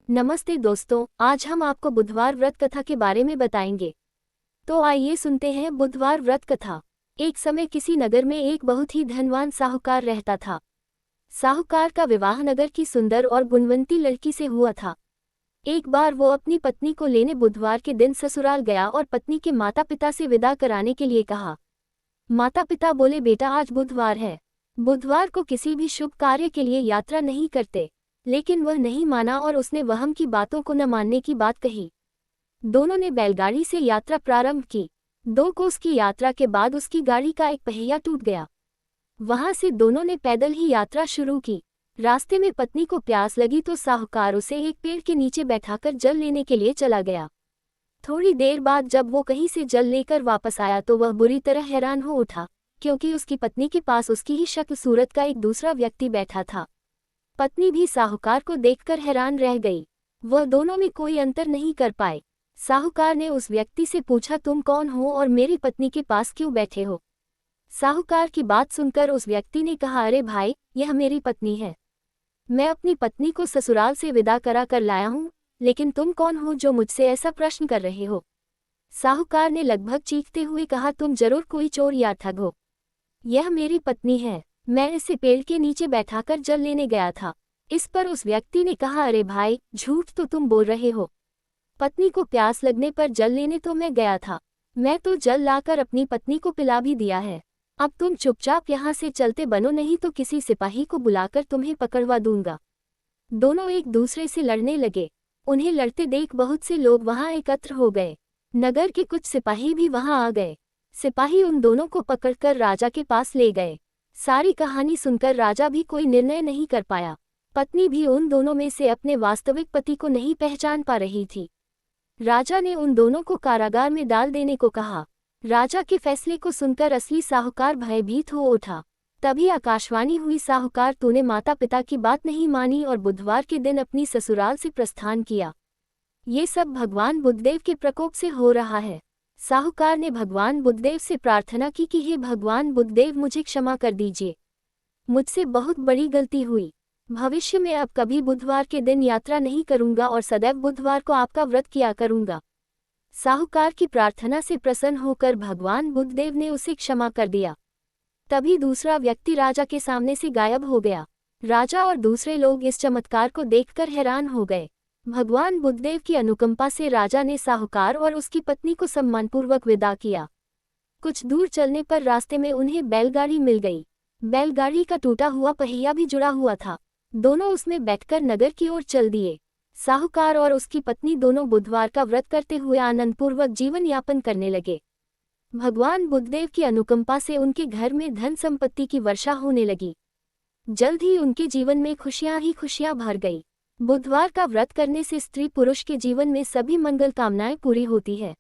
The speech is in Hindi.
नमस्ते दोस्तों, आज हम आपको बुधवार व्रत कथा के बारे में बताएंगे। तो आइए सुनते हैं बुधवार व्रत कथा। एक समय किसी नगर में एक बहुत ही धनवान साहूकार रहता था। साहूकार का विवाह नगर की सुंदर और गुणवंती लड़की से हुआ था। एक बार वो अपनी पत्नी को लेने बुधवार के दिन ससुराल गया और पत्नी के माता पिता से विदा कराने के लिए कहा। माता पिता बोले, बेटा आज बुधवार है, बुधवार को किसी भी शुभ कार्य के लिए यात्रा नहीं करते। लेकिन वह नहीं माना और उसने वहम की बातों को न मानने की बात कही। दोनों ने बैलगाड़ी से यात्रा प्रारंभ की। 2 कोस की यात्रा के बाद उसकी गाड़ी का एक पहिया टूट गया। वहां से दोनों ने पैदल ही यात्रा शुरू की। रास्ते में पत्नी को प्यास लगी तो साहूकार उसे एक पेड़ के नीचे बैठाकर जल लेने के लिए चला गया। थोड़ी देर बाद जब वो कहीं से जल लेकर वापस आया तो वह बुरी तरह हैरान हो उठा, क्योंकि उसकी पत्नी के पास उसकी ही शक्ल सूरत का एक दूसरा व्यक्ति बैठा था। पत्नी भी साहूकार को देखकर हैरान रह गई। वह दोनों में कोई अंतर नहीं कर पाए। साहूकार ने उस व्यक्ति से पूछा, तुम कौन हो और मेरी पत्नी के पास क्यों बैठे हो? साहूकार की बात सुनकर उस व्यक्ति ने कहा, अरे भाई, यह मेरी पत्नी है। मैं अपनी पत्नी को ससुराल से विदा करा कर लाया हूँ, लेकिन तुम कौन हो जो मुझसे ऐसा प्रश्न कर रहे हो? साहूकार ने लगभग चीखते हुए कहा, तुम जरूर कोई चोर या ठग हो। यह मेरी पत्नी है, मैं इसे पेड़ के नीचे बैठाकर जल लेने गया था। इस पर उस व्यक्ति ने कहा, अरे भाई, झूठ तो तुम बोल रहे हो। पत्नी को प्यास लगने पर जल लेने तो मैं गया था। मैं तो जल लाकर अपनी पत्नी को पिला भी दिया है। अब तुम चुपचाप यहाँ से चलते बनो, नहीं तो किसी सिपाही को बुलाकर तुम्हें पकड़वा दूंगा। दोनों एक दूसरे से लड़ने लगे। उन्हें लड़ते देख बहुत से लोग वहां एकत्र हो गए। नगर के कुछ सिपाही भी वहां आ गए। सिपाही उन दोनों को पकड़कर राजा के पास ले गए। सारी कहानी सुनकर राजा भी कोई निर्णय नहीं कर पाया। पत्नी भी उन दोनों में से अपने वास्तविक पति को नहीं पहचान पा रही थी। राजा ने उन दोनों को कारागार में डाल देने को कहा। राजा के फैसले को सुनकर असली साहूकार भयभीत हो उठा। तभी आकाशवाणी हुई, साहूकार, तूने माता पिता की बात नहीं मानी और बुधवार के दिन अपनी ससुराल से प्रस्थान किया। ये सब भगवान बुद्धदेव के प्रकोप से हो रहा है। साहूकार ने भगवान बुद्धदेव से प्रार्थना की कि हे भगवान बुद्धदेव, मुझे क्षमा कर दीजिए। मुझसे बहुत बड़ी गलती हुई। भविष्य में अब कभी बुधवार के दिन यात्रा नहीं करूंगा और सदैव बुधवार को आपका व्रत किया करूंगा। साहूकार की प्रार्थना से प्रसन्न होकर भगवान बुद्धदेव ने उसे क्षमा कर दिया। तभी दूसरा व्यक्ति राजा के सामने से गायब हो गया। राजा और दूसरे लोग इस चमत्कार को देखकर हैरान हो गए। भगवान बुद्धदेव की अनुकंपा से राजा ने साहूकार और उसकी पत्नी को सम्मानपूर्वक विदा किया। कुछ दूर चलने पर रास्ते में उन्हें बैलगाड़ी मिल गई। बैलगाड़ी का टूटा हुआ पहिया भी जुड़ा हुआ था। दोनों उसमें बैठकर नगर की ओर चल दिए। साहूकार और उसकी पत्नी दोनों बुधवार का व्रत करते हुए आनंदपूर्वक जीवन यापन करने लगे। भगवान बुद्धदेव की अनुकंपा से उनके घर में धन संपत्ति की वर्षा होने लगी। जल्द ही उनके जीवन में खुशियां ही खुशियां भर गई। बुधवार का व्रत करने से स्त्री पुरुष के जीवन में सभी मंगल कामनाएं पूरी होती है।